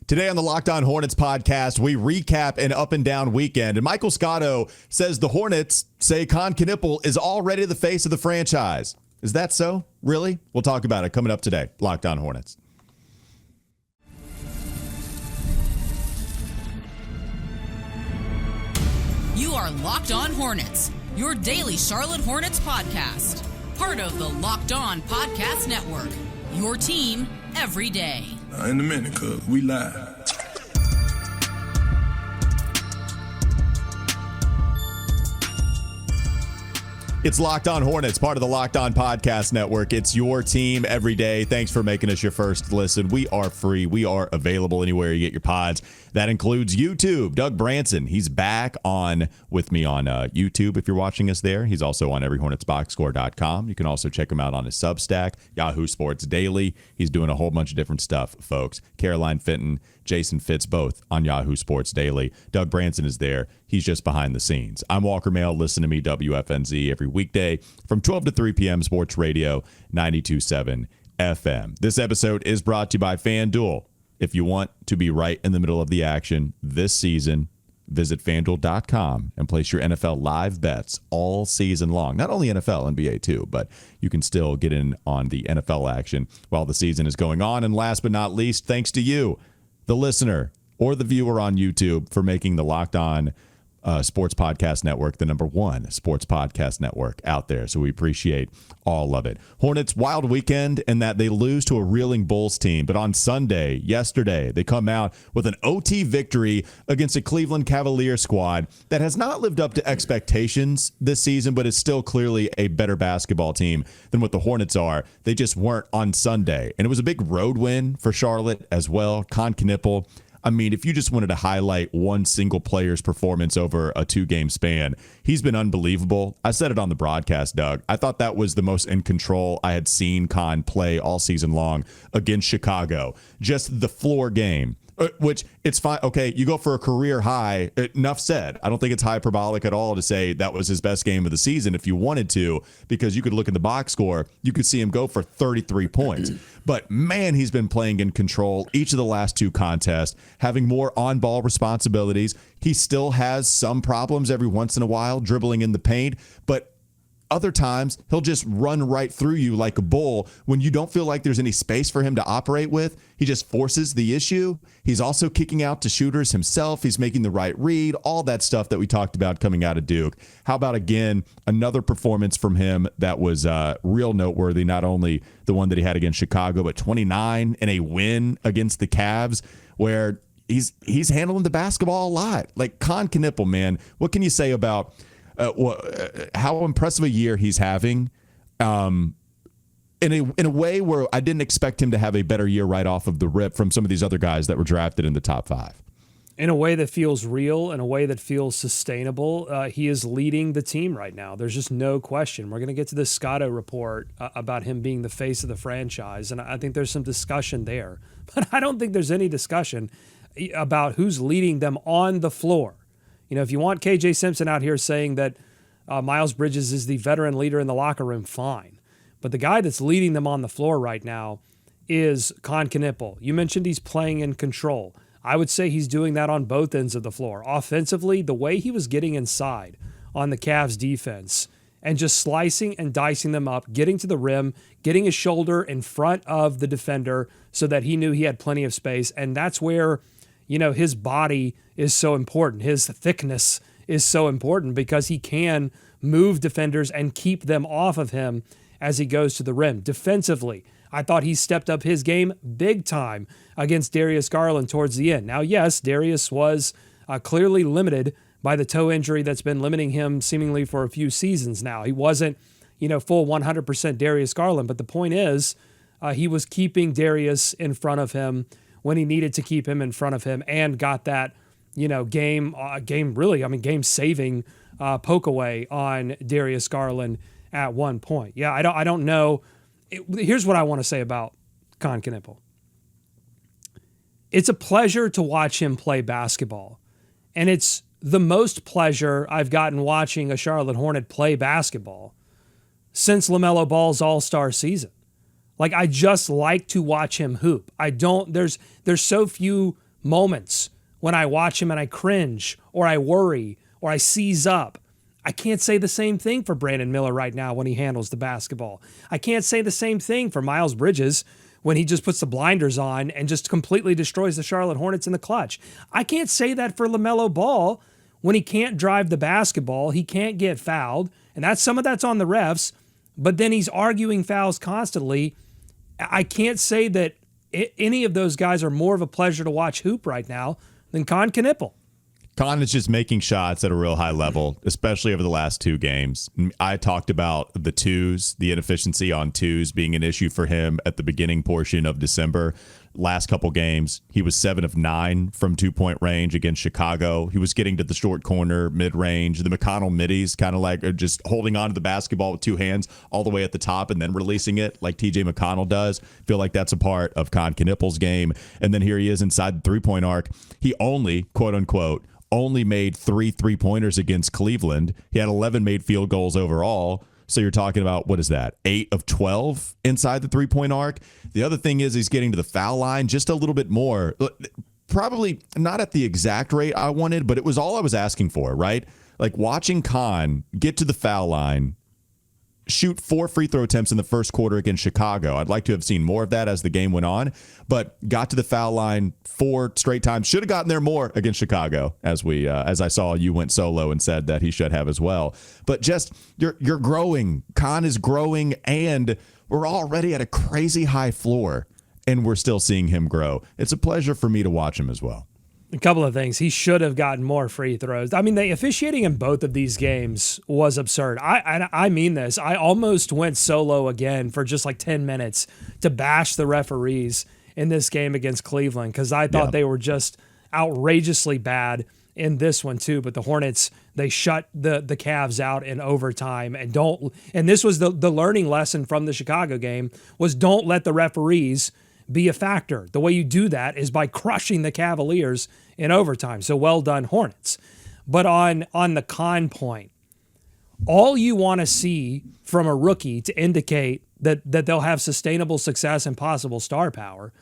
Today on the Locked On Hornets podcast, we recap an up and down weekend. And Michael Scotto says the Hornets say Kon Knueppel is already the face of the franchise. Is that so? Really? We'll talk about it coming up today. Locked On Hornets. You are Locked On Hornets, your daily Charlotte Hornets podcast. Part of the Locked On Podcast Network, your team every day. In a minute, cuz we live. It's Locked On Hornets, part of the Locked On Podcast Network. It's your team every day. Thanks for making us your first listen. We are free. We are available anywhere you get your pods. That includes YouTube. Doug Branson, he's back on with me on YouTube if you're watching us there. He's also on everyhornetsboxscore.com. You can also check him out on his Substack, Yahoo Sports Daily. He's doing a whole bunch of different stuff, folks. Caroline Fenton, Jason Fitz, both on Yahoo Sports Daily. Doug Branson is there. He's just behind the scenes. I'm Walker Mehl. Listen to me, WFNZ, every weekday from 12 to 3 p.m. Sports Radio 92.7 FM. This episode is brought to you by FanDuel. If you want to be right in the middle of the action this season, visit FanDuel.com and place your NFL live bets all season long. Not only NFL, NBA too, but you can still get in on the NFL action while the season is going on. And last but not least, thanks to you, the listener or the viewer on YouTube, for making the Locked On Sports Podcast Network the number one sports podcast network out there. So we appreciate all of it. Hornets wild weekend in that they lose to a reeling Bulls team, but on Sunday, yesterday, they come out with an OT victory against a Cleveland Cavaliers squad that has not lived up to expectations this season, but is still clearly a better basketball team than what the Hornets are. They just weren't on Sunday. And it was a big road win for Charlotte as well. Kon Knueppel, I mean, if you just wanted to highlight one single player's performance over a two-game span, he's been unbelievable. I said it on the broadcast, Doug. I thought that was the most in control I had seen Kon play all season long against Chicago. Just the floor game, which it's fine. Okay, you go for a career high. Enough said. I don't think it's hyperbolic at all to say that was his best game of the season if you wanted to, because you could look at the box score. You could see him go for 33 points. But, man, he's been playing in control each of the last two contests, having more on-ball responsibilities. He still has some problems every once in a while dribbling in the paint, but other times, he'll just run right through you like a bull when you don't feel like there's any space for him to operate with. He just forces the issue. He's also kicking out to shooters himself. He's making the right read, all that stuff that we talked about coming out of Duke. How about, again, another performance from him that was real noteworthy, not only the one that he had against Chicago, but 29 in a win against the Cavs, where he's handling the basketball a lot. Like Kon Knueppel, man, what can you say about how impressive a year he's having, in a way where I didn't expect him to have a better year right off of the rip from some of these other guys that were drafted in the top five. In a way that feels real, in a way that feels sustainable, he is leading the team right now. There's just no question. We're going to get to this Scotto report about him being the face of the franchise, and I think there's some discussion there. But I don't think there's any discussion about who's leading them on the floor. You know, if you want KJ Simpson out here saying that Miles Bridges is the veteran leader in the locker room, fine. But the guy that's leading them on the floor right now is Kon Knueppel. You mentioned he's playing in control. I would say he's doing that on both ends of the floor. Offensively, the way he was getting inside on the Cavs defense and just slicing and dicing them up, getting to the rim, getting his shoulder in front of the defender so that he knew he had plenty of space. And that's where, you know, his body is so important. His thickness is so important because he can move defenders and keep them off of him as he goes to the rim. Defensively, I thought he stepped up his game big time against Darius Garland towards the end. Now, yes, Darius was clearly limited by the toe injury that's been limiting him seemingly for a few seasons now. He wasn't, full 100% Darius Garland, but the point is he was keeping Darius in front of him when he needed to keep him in front of him and got that, game-saving poke away on Darius Garland at one point. Yeah, I don't know. Here's what I want to say about Kon Knueppel. It's a pleasure to watch him play basketball, and it's the most pleasure I've gotten watching a Charlotte Hornet play basketball since LaMelo Ball's All-Star season. Like, I just like to watch him hoop. There's so few moments when I watch him and I cringe or I worry or I seize up. I can't say the same thing for Brandon Miller right now when he handles the basketball. I can't say the same thing for Miles Bridges when he just puts the blinders on and just completely destroys the Charlotte Hornets in the clutch. I can't say that for LaMelo Ball when he can't drive the basketball, he can't get fouled, and some of that's on the refs, but then he's arguing fouls constantly. I can't say that any of those guys are more of a pleasure to watch hoop right now than Kon Knueppel. Kon is just making shots at a real high level, especially over the last 2 games. I talked about the twos, the inefficiency on twos being an issue for him at the beginning portion of December. Last couple games, he was 7 of 9 from 2-point range against Chicago. He was getting to the short corner, mid-range. The McConnell middies kind of like just holding on to the basketball with 2 hands all the way at the top and then releasing it like TJ McConnell does. Feel like that's a part of Kon Knueppel's game. And then here he is inside the 3-point arc. He only, quote-unquote, only made 3 3-pointers against Cleveland. He had 11 made field goals overall. So you're talking about, what is that, 8 of 12 inside the 3-point arc? The other thing is he's getting to the foul line just a little bit more. Probably not at the exact rate I wanted, but it was all I was asking for, right? Like watching Kon get to the foul line, shoot 4 free throw attempts in the first quarter against Chicago. I'd like to have seen more of that as the game went on, but got to the foul line 4 straight times. Should have gotten there more against Chicago, as I saw you went solo and said that he should have as well. But just you're growing. Kon is growing, and we're already at a crazy high floor, and we're still seeing him grow. It's a pleasure for me to watch him as well. A couple of things. He should have gotten more free throws. I mean, the officiating in both of these games was absurd. I mean this. I almost went solo again for just like 10 minutes to bash the referees in this game against Cleveland because I thought they were just outrageously bad in this one too. But the Hornets, they shut the Cavs out in overtime and this was the learning lesson from the Chicago game was don't let the referees be a factor. The way you do that is by crushing the Cavaliers in overtime. So well done, Hornets. But on the Kon point, all you want to see from a rookie to indicate that they'll have sustainable success and possible star power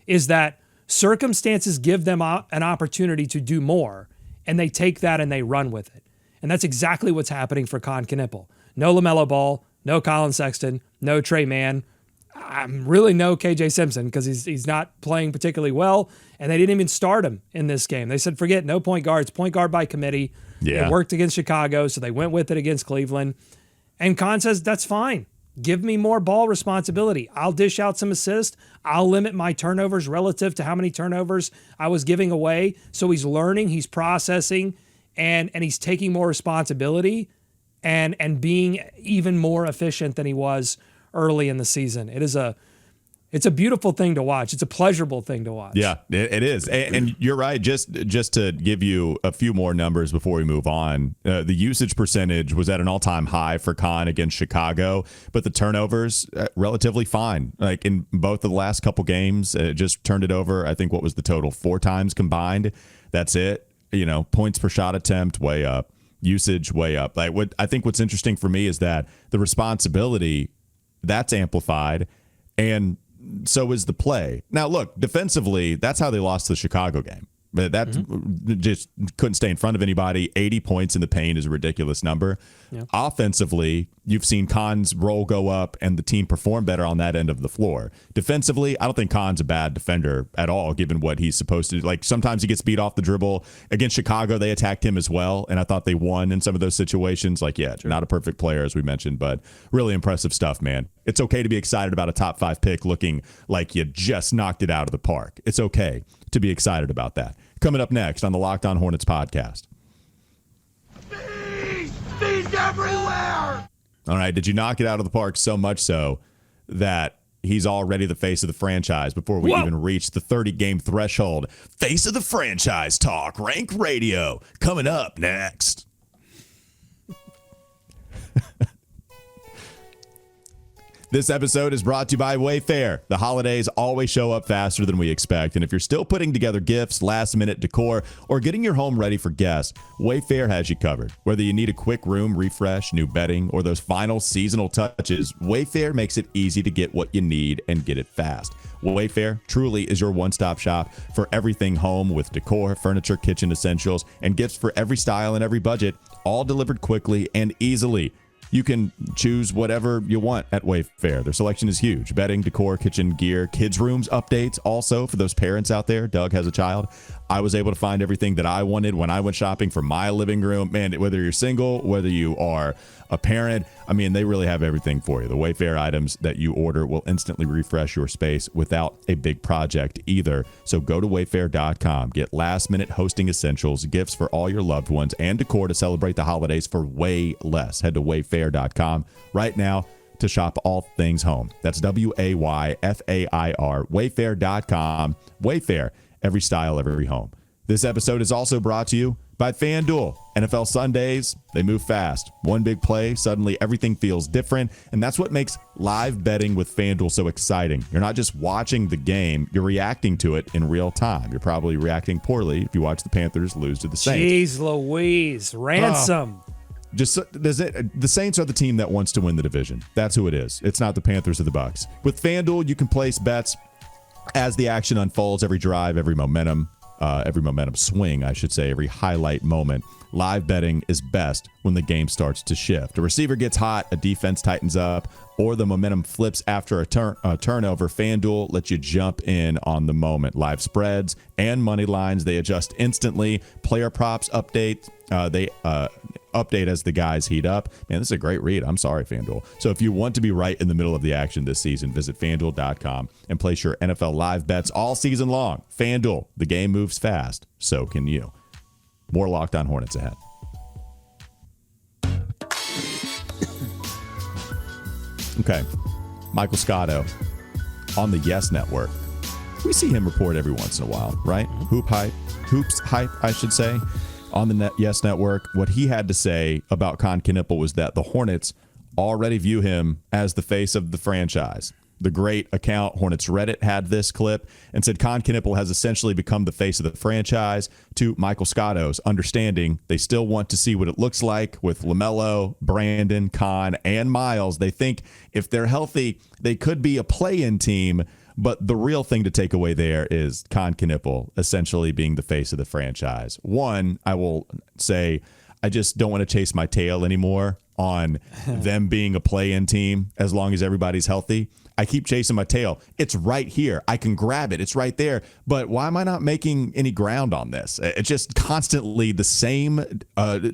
is that circumstances give them an opportunity to do more, and they take that and they run with it. And that's exactly what's happening for Kon Knueppel. No LaMelo Ball, no Colin Sexton, no Trey Mann. I'm really no KJ Simpson because he's not playing particularly well, and they didn't even start him in this game. They said, forget, no point guards, point guard by committee. Yeah. It worked against Chicago, so they went with it against Cleveland. And Kon says, that's fine. Give me more ball responsibility. I'll dish out some assists. I'll limit my turnovers relative to how many turnovers I was giving away. So he's learning, he's processing, and he's taking more responsibility and being even more efficient than he was early in the season. It's a beautiful thing to watch. It's a pleasurable thing to watch. Yeah, it is. And you're right. Just to give you a few more numbers before we move on, the usage percentage was at an all-time high for Kon against Chicago, but the turnovers relatively fine. Like in both of the last couple games, just turned it over. I think what was the total? 4 times combined. That's it. Points per shot attempt way up, usage way up. Like I think what's interesting for me is that the responsibility that's amplified, and so is the play. Now, look, defensively, that's how they lost the Chicago game. That just couldn't stay in front of anybody. 80 points in the paint is a ridiculous number. Yeah. Offensively, you've seen Kon's role go up and the team perform better on that end of the floor. Defensively, I don't think Kon's a bad defender at all, given what he's supposed to do. Like, sometimes he gets beat off the dribble. Against Chicago, they attacked him as well, and I thought they won in some of those situations. Like, yeah, not a perfect player, as we mentioned, but really impressive stuff, man. It's okay to be excited about a top 5 pick looking like you just knocked it out of the park. It's okay to be excited about that. Coming up next on the Locked On Hornets podcast. Bees everywhere! All right, did you knock it out of the park so much so that he's already the face of the franchise before we even reach the 30-game threshold? Face of the franchise talk, Rank Radio, coming up next. This episode is brought to you by Wayfair. The holidays always show up faster than we expect, and if you're still putting together gifts, last-minute decor, or getting your home ready for guests, Wayfair has you covered. Whether you need a quick room refresh, new bedding, or those final seasonal touches, Wayfair makes it easy to get what you need and get it fast. Wayfair truly is your one-stop shop for everything home with decor, furniture, kitchen essentials, and gifts for every style and every budget, all delivered quickly and easily. You can choose whatever you want at Wayfair. Their selection is huge. Bedding, decor, kitchen gear, kids' rooms updates. Also, for those parents out there, Doug has a child. I was able to find everything that I wanted when I went shopping for my living room. Man, whether you're single, whether you are a parent, I mean, they really have everything for you. The Wayfair items that you order will instantly refresh your space without a big project either. So go to wayfair.com. Get last-minute hosting essentials, gifts for all your loved ones, and decor to celebrate the holidays for way less. Head to wayfair.com right now to shop all things home. That's Wayfair, wayfair.com. Wayfair, every style, every home. This episode is also brought to you by FanDuel. NFL Sundays, they move fast. One big play, suddenly everything feels different, and that's what makes live betting with FanDuel so exciting. You're not just watching the game, you're reacting to it in real time. You're probably reacting poorly if you watch the Panthers lose to the Saints. Jeez Louise, ransom. The Saints are the team that wants to win the division. That's who it is. It's not the Panthers or the Bucks. With FanDuel, you can place bets as the action unfolds, every drive, every momentum swing, I should say, every highlight moment. Live betting is best when the game starts to shift. A receiver gets hot, a defense tightens up, or the momentum flips after a turnover. FanDuel lets you jump in on the moment. Live spreads and money lines, they adjust instantly. Player props update. They update as the guys heat up. Man, this is a great read. I'm sorry, FanDuel. So if you want to be right in the middle of the action this season, visit FanDuel.com and place your NFL live bets all season long. FanDuel, the game moves fast. So can you. More Locked On Hornets ahead. Okay. Michael Scotto on the Yes Network. We see him report every once in a while, right? Hoops hype, I should say. On the Yes Network, what he had to say about Kon Knueppel was that the Hornets already view him as the face of the franchise. The great account Hornets Reddit had this clip and said Kon Knueppel has essentially become the face of the franchise. To Michael Scotto's understanding, they still want to see what it looks like with LaMelo, Brandon, Kon, and Miles. They think if they're healthy, they could be a play-in team. But the real thing to take away there is Kon Knueppel essentially being the face of the franchise. One, I will say, I just don't want to chase my tail anymore on them being a play-in team as long as everybody's healthy. I keep chasing my tail. It's right here. I can grab it. It's right there. But why am I not making any ground on this? It's just constantly the same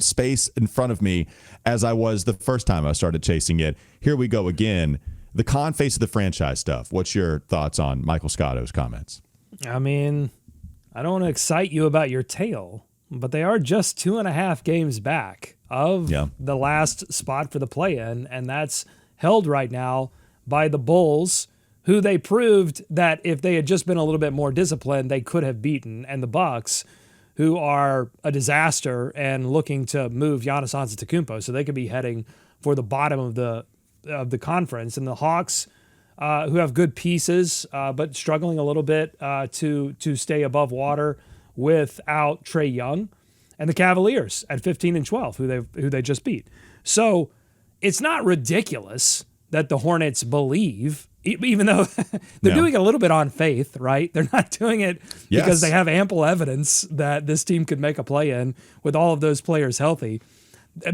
space in front of me as I was the first time I started chasing it. Here we go again. The Kon face of the franchise stuff. What's your thoughts on Michael Scotto's comments? I mean, I don't want to excite you about your tail, but they are just 2.5 games back of the last spot for the play-in, and that's held right now by the Bulls, who they proved that if they had just been a little bit more disciplined, they could have beaten, and the Bucks, who are a disaster and looking to move Giannis Antetokounmpo, so they could be heading for the bottom of the conference, and the Hawks, who have good pieces, but struggling a little bit to stay above water without Trae Young, and the Cavaliers at 15-12, who they just beat. So it's not ridiculous that the Hornets believe, even though they're doing it a little bit on faith, right? They're not doing it because they have ample evidence that this team could make a play-in with all of those players healthy.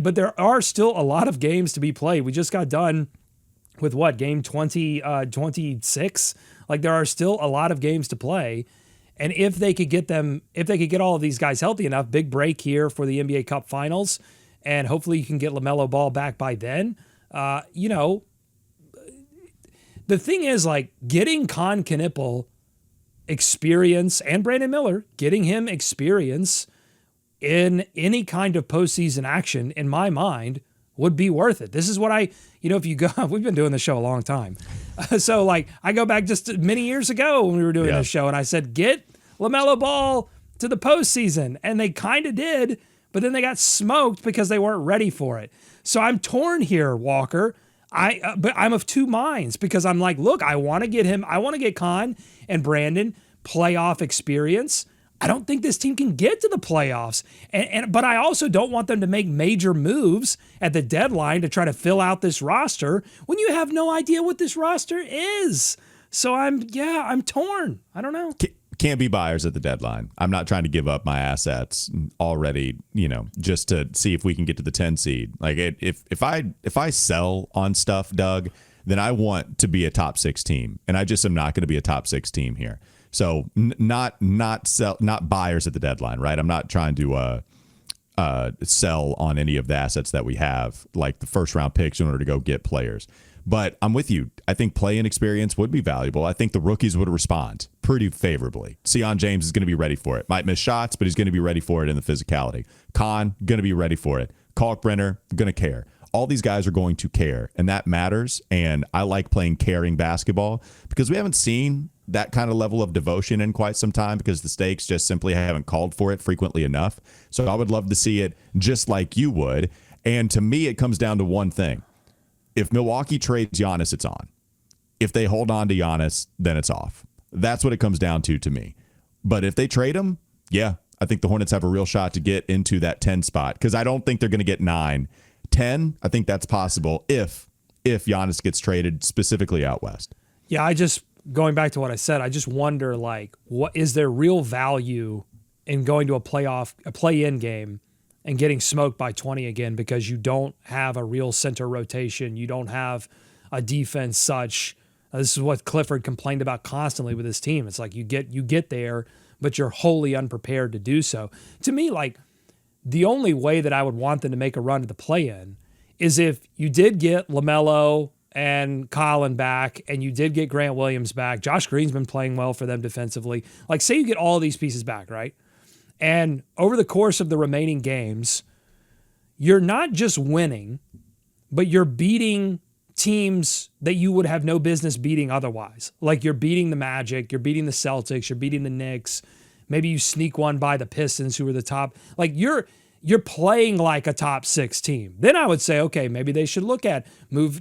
But there are still a lot of games to be played. We just got done with game 26. Like, there are still a lot of games to play. And if they could get all of these guys healthy enough, big break here for the NBA Cup Finals, and hopefully you can get LaMelo Ball back by then. The thing is, like, getting Kon Knueppel experience and Brandon Miller, getting him experience in any kind of postseason action, in my mind, would be worth it. This is what if you go, we've been doing this show a long time. So, like, I go back just many years ago when we were doing this show, and I said, get LaMelo Ball to the postseason. And they kind of did, but then they got smoked because they weren't ready for it. So I'm torn here, Walker. But I'm of two minds because I'm like, look, I want to get Kon and Brandon playoff experience. I don't think this team can get to the playoffs. But I also don't want them to make major moves at the deadline to try to fill out this roster when you have no idea what this roster is. So I'm torn. I don't know. Can't be buyers at the deadline. I'm not trying to give up my assets already, just to see if we can get to the 10 seed. Like if I sell on stuff, Doug, then I want to be a top 6 team, and I just am not going to be a top 6 team here. So not buyers at the deadline, right? I'm not trying to sell on any of the assets that we have, like the first round picks, in order to go get players. But I'm with you. I think play-in experience would be valuable. I think the rookies would respond pretty favorably. Sion James is going to be ready for it. Might miss shots, but he's going to be ready for it in the physicality. Kon, going to be ready for it. Kalkbrenner, going to care. All these guys are going to care, and that matters. And I like playing caring basketball because we haven't seen that kind of level of devotion in quite some time because the stakes just simply haven't called for it frequently enough. So I would love to see it just like you would. And to me, it comes down to one thing. If Milwaukee trades Giannis, it's on. If they hold on to Giannis, then it's off. That's what it comes down to me. But if they trade him, yeah, I think the Hornets have a real shot to get into that 10 spot because I don't think they're going to get 9. 10, I think that's possible if Giannis gets traded specifically out west. Yeah, going back to what I said, I just wonder, what is there real value in going to a play-in game and getting smoked by 20 again because you don't have a real center rotation. You don't have a defense such. This is what Clifford complained about constantly with his team. It's like you get there, but you're wholly unprepared to do so. To me, the only way that I would want them to make a run to the play-in is if you did get LaMelo and Colin back and you did get Grant Williams back. Josh Green's been playing well for them defensively. Say you get all these pieces back, right? And over the course of the remaining games, you're not just winning, but you're beating teams that you would have no business beating otherwise. You're beating the Magic, you're beating the Celtics, you're beating the Knicks. Maybe you sneak one by the Pistons, who are the top. You're playing like a top 6 team. Then I would say, okay, maybe they should look at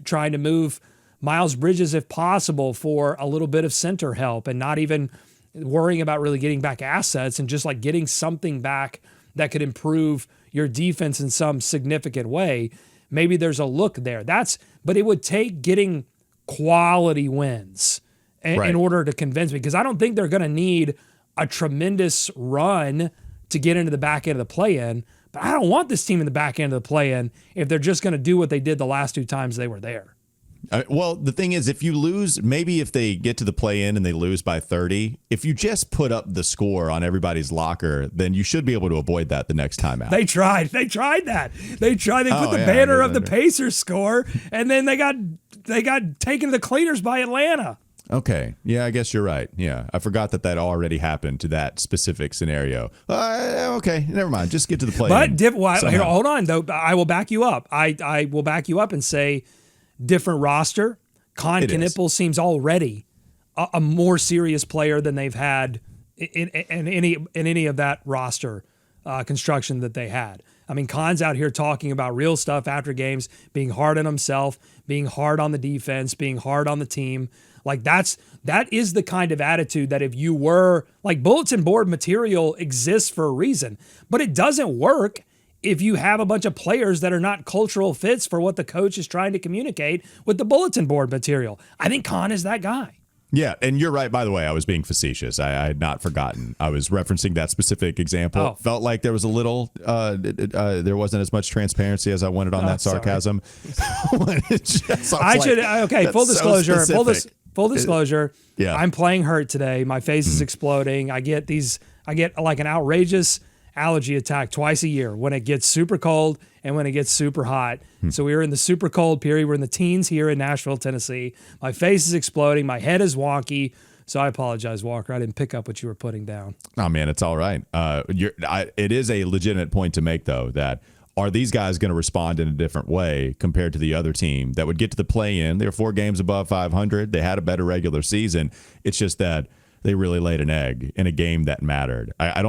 trying to move Miles Bridges if possible for a little bit of center help and not even worrying about really getting back assets and just getting something back that could improve your defense in some significant way. Maybe there's a look there. But it would take getting quality wins in order to convince me, because I don't think they're going to need a tremendous run to get into the back end of the play-in. But I don't want this team in the back end of the play-in if they're just going to do what they did the last 2 times they were there. Well, the thing is, if you lose, maybe if they get to the play-in and they lose by 30, if you just put up the score on everybody's locker, then you should be able to avoid that the next time out. They tried that. They put the banner of the Pacers score, and then they got taken to the cleaners by Atlanta. Okay. Yeah, I guess you're right. Yeah, I forgot that already happened to that specific scenario. Okay, never mind. Just get to the play-in. But here, hold on, though. I will back you up. I will back you up and say, different roster. Kon Knueppel seems already a more serious player than they've had in any of that roster construction that they had. I mean, Kon's out here talking about real stuff after games, being hard on himself, being hard on the defense, being hard on the team. That is the kind of attitude that if you were bulletin board material exists for a reason, but it doesn't work if you have a bunch of players that are not cultural fits for what the coach is trying to communicate with the bulletin board material. I think Kon is that guy. Yeah, and you're right, by the way. I was being facetious. I had not forgotten. I was referencing that specific example. Oh. Felt like there was a little, there wasn't as much transparency as I wanted on that sarcasm. Full disclosure. Full disclosure. Yeah. I'm playing hurt today. My face is exploding. I get an outrageous allergy attack twice a year when it gets super cold and when it gets super hot. So we were in the super cold period. We're in the teens here in Nashville, Tennessee. My face is exploding. My head is wonky. So I apologize, Walker. I didn't pick up what you were putting down. Oh, man, it's all right. It is a legitimate point to make, though, that are these guys going to respond in a different way compared to the other team that would get to the play-in? They were 4 games above 500. They had a better regular season. It's just that they really laid an egg in a game that mattered. I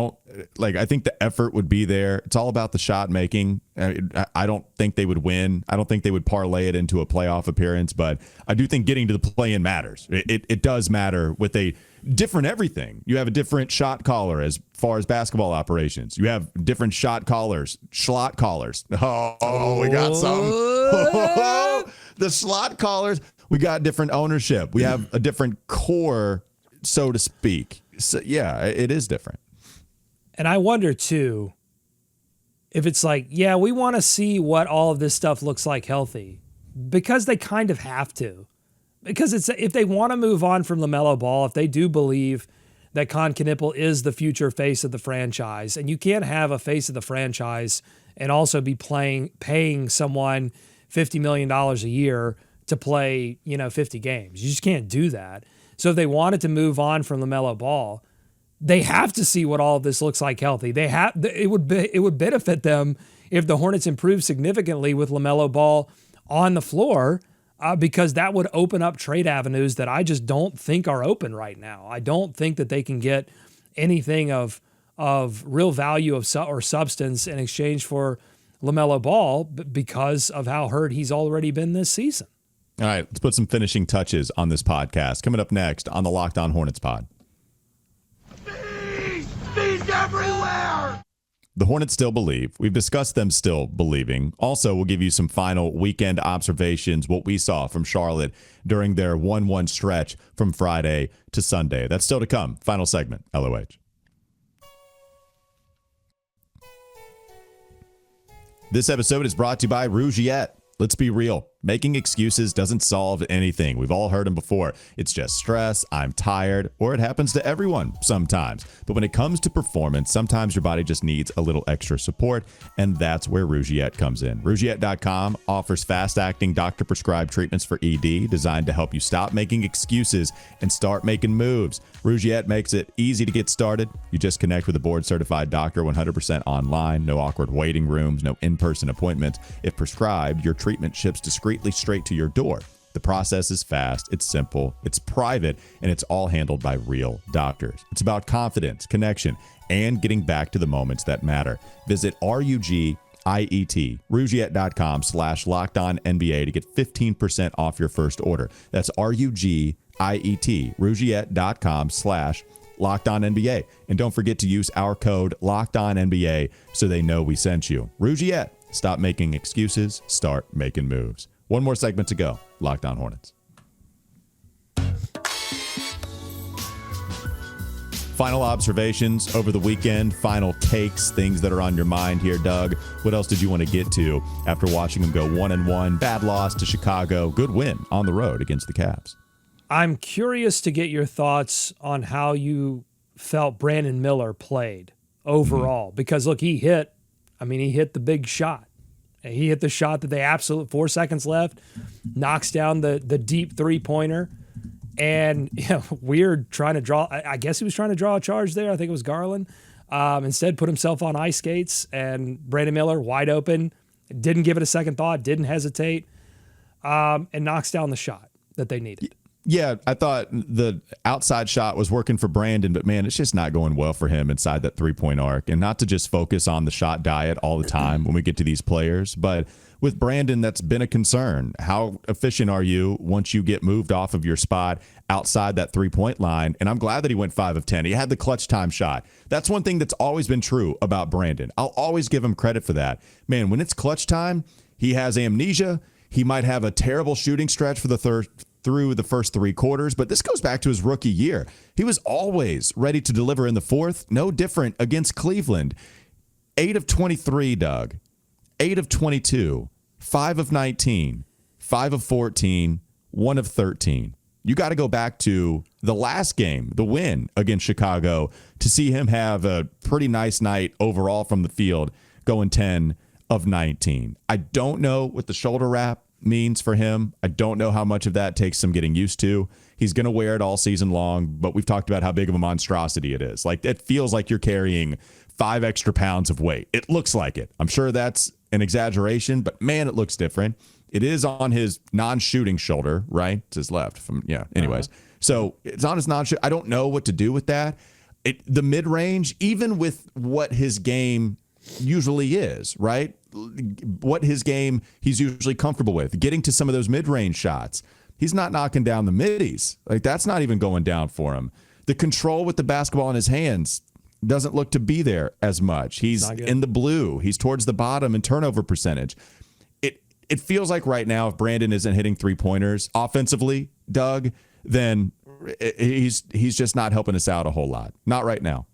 think the effort would be there. It's all about the shot making. I don't think they would win. I don't think they would parlay it into a playoff appearance, but I do think getting to the play-in matters. It does matter with a different everything. You have a different shot caller as far as basketball operations. You have different shot callers, slot callers. Oh, we got some. The slot callers. We got different ownership. We have a different core, so to speak. So, yeah, it is different. And I wonder, too, if it's like, yeah, we want to see what all of this stuff looks like healthy, because they kind of have to. Because if they want to move on from LaMelo Ball, if they do believe that Kon Knueppel is the future face of the franchise, and you can't have a face of the franchise and also be paying someone $50 million a year to play, 50 games. You just can't do that. So if they wanted to move on from LaMelo Ball, they have to see what all of this looks like healthy. It would benefit them if the Hornets improve significantly with LaMelo Ball on the floor, because that would open up trade avenues that I just don't think are open right now. I don't think that they can get anything of real value or substance in exchange for LaMelo Ball because of how hurt he's already been this season. All right, let's put some finishing touches on this podcast. Coming up next on the Locked On Hornets pod. Bees everywhere! The Hornets still believe. We've discussed them still believing. Also, we'll give you some final weekend observations, what we saw from Charlotte during their 1-1 stretch from Friday to Sunday. That's still to come. Final segment, LOH. This episode is brought to you by Rougiette. Let's be real. Making excuses doesn't solve anything. We've all heard them before. It's just stress, I'm tired, or it happens to everyone sometimes. But when it comes to performance, sometimes your body just needs a little extra support, and that's where Rougiette comes in. Rougiette.com offers fast-acting, doctor-prescribed treatments for ED designed to help you stop making excuses and start making moves. Rougiette makes it easy to get started. You just connect with a board-certified doctor 100% online. No awkward waiting rooms, no in-person appointments. If prescribed, your treatment ships discreetly straight to your door. The process is fast, it's simple, it's private, and it's all handled by real doctors. It's about confidence, connection, and getting back to the moments that matter. Visit Rougiette, Rougiette.com/LockedOnNBA to get 15% off your first order. That's Rougiette, Rougiette.com/LockedOnNBA. And don't forget to use our code LockedOnNBA so they know we sent you. Rougiette. Stop making excuses. Start making moves. One more segment to go. Locked On Hornets. Final observations over the weekend. Final takes. Things that are on your mind here, Doug. What else did you want to get to after watching them go 1-1? Bad loss to Chicago. Good win on the road against the Cavs. I'm curious to get your thoughts on how you felt Brandon Miller played overall. Because, look, he hit the big shot. He hit the shot that they 4 seconds left, knocks down the deep three-pointer. And Weird trying to draw, I guess he was trying to draw a charge there. I think it was Garland. Instead, put himself on ice skates, and Brandon Miller, wide open, didn't give it a second thought, didn't hesitate, and knocks down the shot that they needed. Yeah, I thought the outside shot was working for Brandon, but man, it's just not going well for him inside that three-point arc. And not to just focus on the shot diet all the time when we get to these players, but with Brandon, that's been a concern. How efficient are you once you get moved off of your spot outside that three-point line? And I'm glad that he went 5 of 10. He had the clutch time shot. That's one thing that's always been true about Brandon. I'll always give him credit for that. Man, when it's clutch time, he has amnesia. He might have a terrible shooting stretch for through the first 3 quarters, but this goes back to his rookie year. He was always ready to deliver in the fourth. No different against Cleveland. 8 of 23, Doug. 8 of 22. 5 of 19. 5 of 14. 1 of 13. You got to go back to the last game, the win against Chicago, to see him have a pretty nice night overall from the field, going 10 of 19. I don't know what the shoulder wrap means for him. I don't know how much of that takes some getting used to. He's going to wear it all season long, but we've talked about how big of a monstrosity it is. Like, it feels like you're carrying 5 extra pounds of weight. It looks like it. I'm sure that's an exaggeration, but man, it looks different. It is on his non-shooting shoulder, right? It's his left. Anyways. So it's honest, not. I don't know what to do with that. The mid range, even with what his game usually is, right? What his game he's usually comfortable with, getting to some of those mid range shots. He's not knocking down the middies. Like, that's not even going down for him. The control with the basketball in his hands doesn't look to be there as much. He's in the blue. He's towards the bottom in turnover percentage. It feels like right now, if Brandon isn't hitting 3-pointers offensively, Doug, then he's just not helping us out a whole lot. Not right now.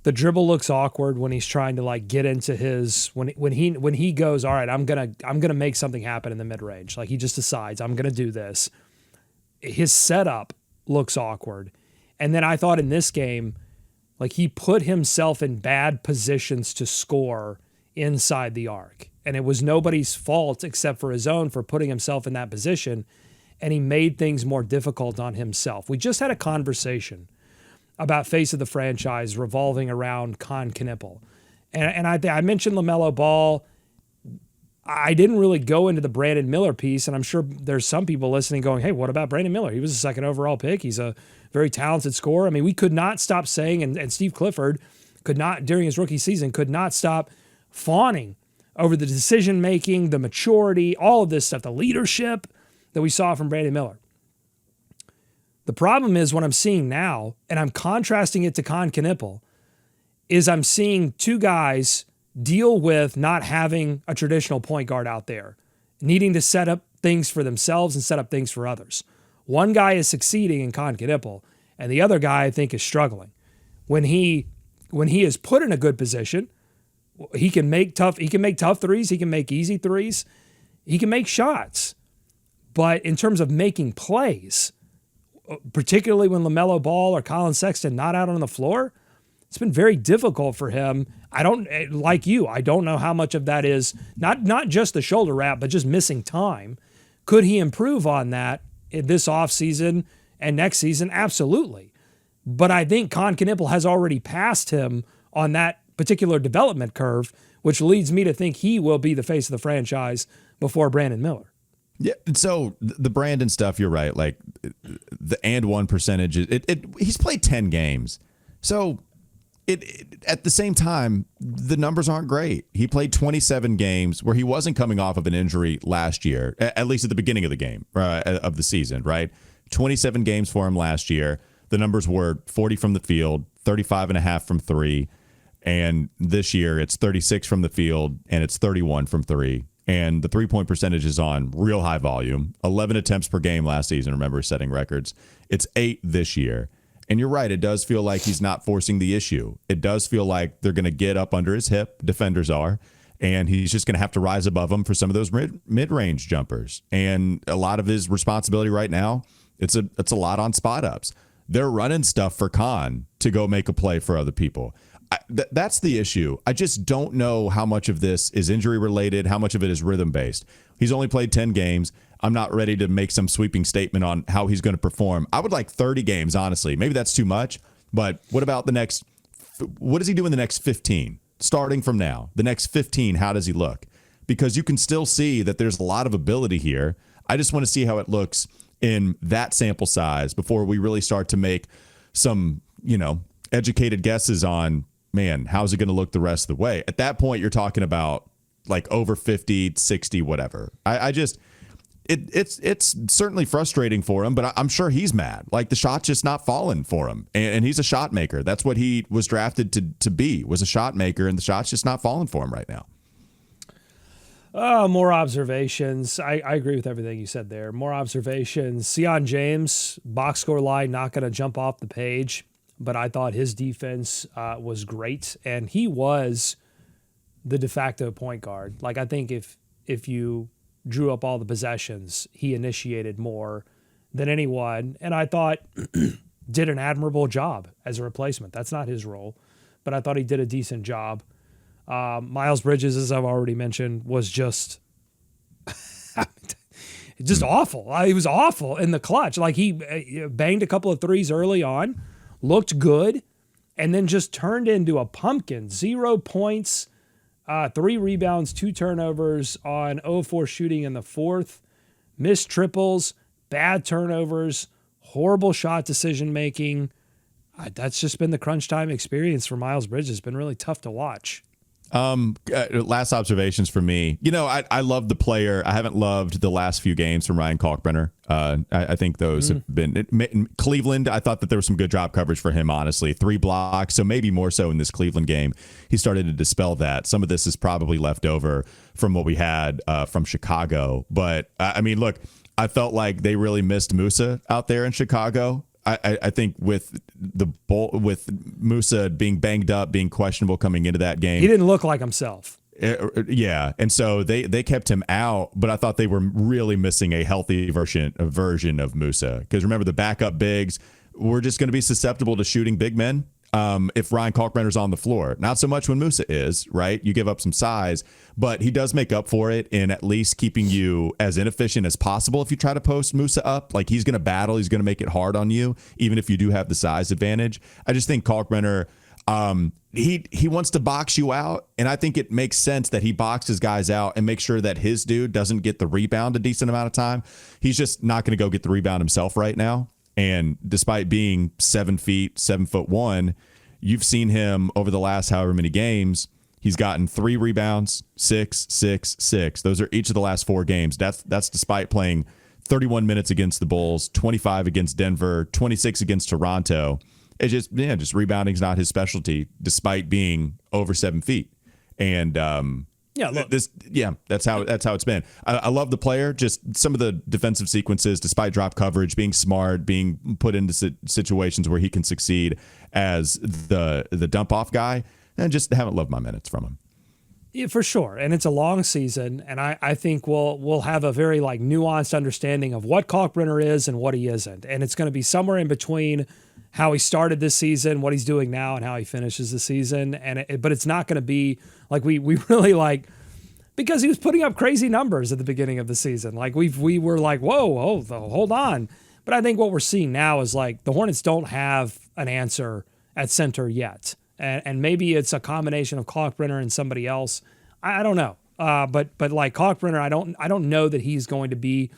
The dribble looks awkward when he's trying to like get into his when he goes, all right, I'm gonna make something happen in the mid range. Like, he just decides I'm gonna do this. His setup looks awkward, and then I thought in this game, like, he put himself in bad positions to score inside the arc, and it was nobody's fault except for his own for putting himself in that position, and he made things more difficult on himself. We just had a conversation about face of the franchise revolving around Kon Knueppel. And I mentioned LaMelo Ball. I didn't really go into the Brandon Miller piece, and I'm sure there's some people listening going, hey, what about Brandon Miller? He was a second overall pick. He's a very talented scorer. I mean, we could not stop saying, and Steve Clifford could not, during his rookie season, could not stop fawning over the decision-making, the maturity, all of this stuff, the leadership that we saw from Brandon Miller. The problem is what I'm seeing now, and I'm contrasting it to Kon Knueppel, is I'm seeing two guys deal with not having a traditional point guard out there, needing to set up things for themselves and set up things for others. One guy is succeeding in Kon Knueppel, and the other guy, I think, is struggling. When he is put in a good position, he can make tough threes, he can make easy threes, he can make shots. But in terms of making plays, particularly when LaMelo Ball or Colin Sexton not out on the floor, it's been very difficult for him. I don't know how much of that is not just the shoulder wrap, but just missing time. Could he improve on that in this offseason and next season? Absolutely. But I think Kon Knueppel has already passed him on that particular development curve, which leads me to think he will be the face of the franchise before Brandon Miller. Yeah, so the Brandon stuff, you're right. Like, the and one percentage, he's played 10 games. So at the same time, the numbers aren't great. He played 27 games where he wasn't coming off of an injury last year, at least at the beginning of the game, of the season, right? 27 games for him last year. The numbers were 40 from the field, 35.5 from three. And this year it's 36 from the field and it's 31 from three. And the 3-point percentage is on real high volume. 11 attempts per game last season, remember, setting records. It's 8 this year. And you're right, it does feel like he's not forcing the issue. It does feel like they're going to get up under his hip, defenders are, and he's just going to have to rise above them for some of those mid-range jumpers. And a lot of his responsibility right now, it's a lot on spot-ups. They're running stuff for Kon to go make a play for other people. That's the issue. I just don't know how much of this is injury related, how much of it is rhythm based. He's only played 10 games. I'm not ready to make some sweeping statement on how he's going to perform. I would like 30 games, honestly. Maybe that's too much, but what about what does he do in the next 15? Starting from now, the next 15, how does he look? Because you can still see that there's a lot of ability here. I just want to see how it looks in that sample size before we really start to make some, educated guesses on, man, how's it going to look the rest of the way? At that point, you're talking about like over 50, 60, whatever. It's certainly frustrating for him, but I'm sure he's mad. Like, the shot's just not falling for him. And he's a shot maker. That's what he was drafted to be, was a shot maker, and the shot's just not falling for him right now. More observations. I agree with everything you said there. More observations. Sion James, box score line, not going to jump off the page, but I thought his defense was great, and he was the de facto point guard. Like, I think if you drew up all the possessions, he initiated more than anyone, and I thought did an admirable job as a replacement. That's not his role, but I thought he did a decent job. Miles Bridges, as I've already mentioned, was just awful. He was awful in the clutch. Like, he banged a couple of threes early on, looked good, and then just turned into a pumpkin. 0 points, 3 rebounds, 2 turnovers on 0-4 shooting in the fourth, missed triples, bad turnovers, horrible shot decision making. That's just been the crunch time experience for Miles Bridges. It's been really tough to watch. Last observations for me. I love the player. I haven't loved the last few games from Ryan Kalkbrenner. I think those have been Cleveland. I thought that there was some good drop coverage for him, honestly. 3 blocks, so maybe more so in this Cleveland game. He started to dispel that. Some of this is probably left over from what we had from Chicago. But look, I felt like they really missed Musa out there in Chicago. I think with Musa being banged up, being questionable coming into that game, he didn't look like himself. Yeah, and so they kept him out, but I thought they were really missing a healthy version of Musa, because remember, the backup bigs were just going to be susceptible to shooting big men if Ryan Kalkbrenner's on the floor. Not so much when Musa is, right? You give up some size, but he does make up for it in at least keeping you as inefficient as possible if you try to post Musa up. Like, he's going to battle. He's going to make it hard on you, even if you do have the size advantage. I just think Kalkbrenner, he wants to box you out, and I think it makes sense that he boxes guys out and makes sure that his dude doesn't get the rebound a decent amount of time. He's just not going to go get the rebound himself right now. And despite being 7'1", you've seen him over the last however many games. He's gotten 3 rebounds, 6, 6, 6. Those are each of the last 4 games. That's despite playing 31 minutes against the Bulls, 25 against Denver, 26 against Toronto. It's just rebounding's not his specialty, despite being over 7 feet. And look, that's how it's been. I love the player. Just some of the defensive sequences, despite drop coverage, being smart, being put into situations where he can succeed as the dump off guy, and just haven't loved my minutes from him. Yeah, for sure. And it's a long season, and I think we'll have a very nuanced understanding of what Kalkbrenner is and what he isn't. And it's going to be somewhere in between how he started this season, what he's doing now, and how he finishes the season. But it's not going to be like we really because he was putting up crazy numbers at the beginning of the season. We were like, whoa, hold on. But I think what we're seeing now is the Hornets don't have an answer at center yet. And maybe it's a combination of Kalkbrenner and somebody else. I don't know. But Kalkbrenner, I don't know that he's going to be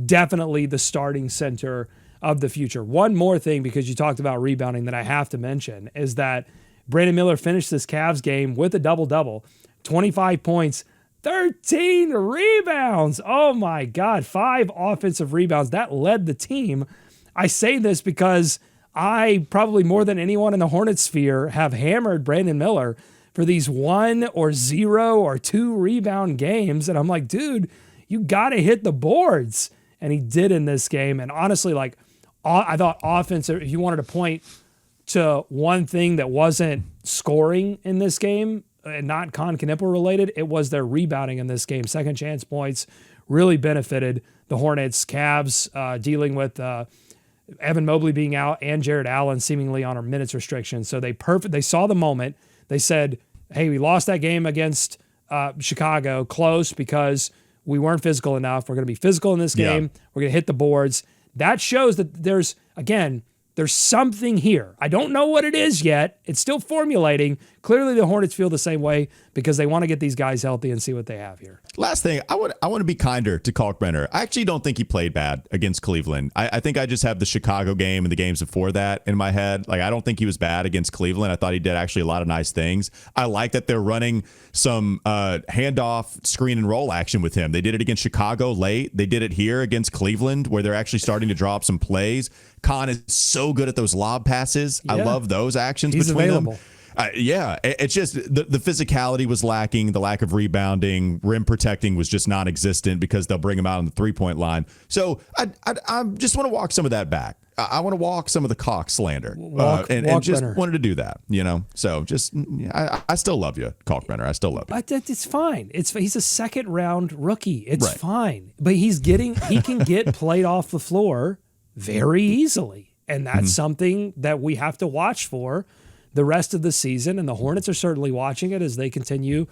definitely the starting center of the future. One more thing, because you talked about rebounding, that I have to mention is that Brandon Miller finished this Cavs game with a double-double, 25 points, 13 rebounds. Oh my God, 5 offensive rebounds. That led the team. I say this because I, probably more than anyone in the Hornets sphere, have hammered Brandon Miller for these 1 or 0 or 2 rebound games. And I'm like, dude, you got to hit the boards. And he did in this game. And honestly, I thought offense, if you wanted to point to one thing that wasn't scoring in this game, and not Kon Knueppel related, it was their rebounding in this game. Second chance points really benefited the Hornets. Cavs dealing with Evan Mobley being out and Jared Allen seemingly on a minutes restriction. So they saw the moment. They said, hey, we lost that game against Chicago close because we weren't physical enough. We're going to be physical in this game. Yeah. We're going to hit the boards. That shows that there's something here. I don't know what it is yet. It's still formulating. Clearly the Hornets feel the same way because they want to get these guys healthy and see what they have here. Last thing, I want to be kinder to Kalkbrenner. I actually don't think he played bad against Cleveland. I think I just have the Chicago game and the games before that in my head. I don't think he was bad against Cleveland. I thought he did actually a lot of nice things. I like that they're running some handoff screen and roll action with him. They did it against Chicago late. They did it here against Cleveland where they're actually starting to draw up some plays. Kon is so good at those lob passes. Yeah. I love those actions He's between available. them. It's just the physicality was lacking, the lack of rebounding, rim protecting was just non-existent because they'll bring him out on the three-point line. So I just want to walk some of that back. I want to walk some of the cock slander and just wanted to do that, So just I still love you, Kalkbrenner. I still love you. It's fine. He's a second-round rookie. It's right. Fine, but he can get played off the floor very easily, and that's something that we have to watch for the rest of the season, and the Hornets are certainly watching it as they continue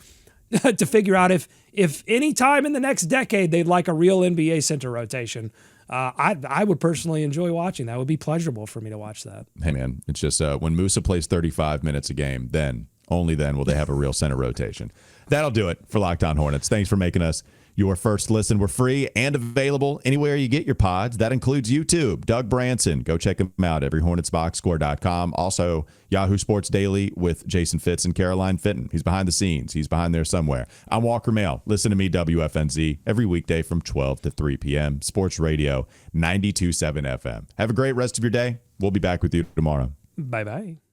to figure out if any time in the next decade they'd like a real NBA center rotation. I would personally enjoy watching that. It would be pleasurable for me to watch that. Hey, man, it's just when Musa plays 35 minutes a game, only then will they have a real center rotation. That'll do it for Locked On Hornets. Thanks for making us your first listen. We're free and available anywhere you get your pods. That includes YouTube. Doug Branson. Go check him out. Everyhornetsboxscore.com. Also, Yahoo Sports Daily with Jason Fitz and Caroline Fitton. He's behind the scenes. He's behind there somewhere. I'm Walker Mehl. Listen to me, WFNZ, every weekday from 12 to 3 p.m. Sports Radio 92.7 FM. Have a great rest of your day. We'll be back with you tomorrow. Bye-bye.